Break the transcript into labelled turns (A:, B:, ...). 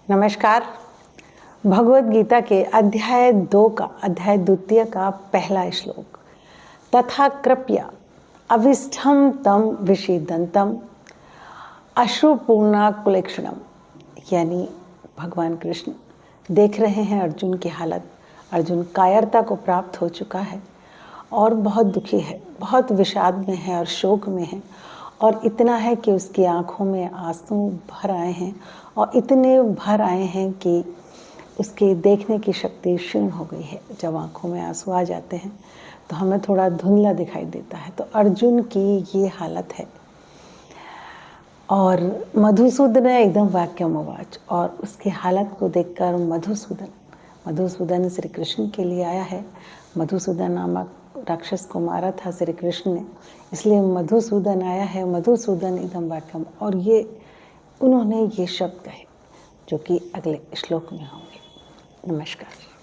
A: नमस्कार। भगवद गीता के अध्याय 2 का अध्याय द्वितीय का पहला श्लोक, तथा कृपया अविष्ठम तम विषीदंतम अश्रुपूर्णा कुलेक्षणम, यानी भगवान कृष्ण देख रहे हैं अर्जुन की हालत। अर्जुन कायरता को प्राप्त हो चुका है और बहुत दुखी है, बहुत विषाद में है और शोक में है, और इतना है कि उसकी आंखों में आंसू भर आए हैं और इतने भर आए हैं कि उसके देखने की शक्ति क्षीण हो गई है। जब आंखों में आंसू आ जाते हैं तो हमें थोड़ा धुंधला दिखाई देता है। तो अर्जुन की ये हालत है। और मधुसूदन एकदम वाक्यमवाच, और उसकी हालत को देखकर मधुसूदन श्री कृष्ण के लिए आया है। मधुसूदन नामक राक्षस को मारा था श्री कृष्ण ने, इसलिए मधुसूदन आया है। मधुसूदन एकदम वाक्यम, और ये उन्होंने ये शब्द कहे जो कि अगले श्लोक में होंगे। नमस्कार।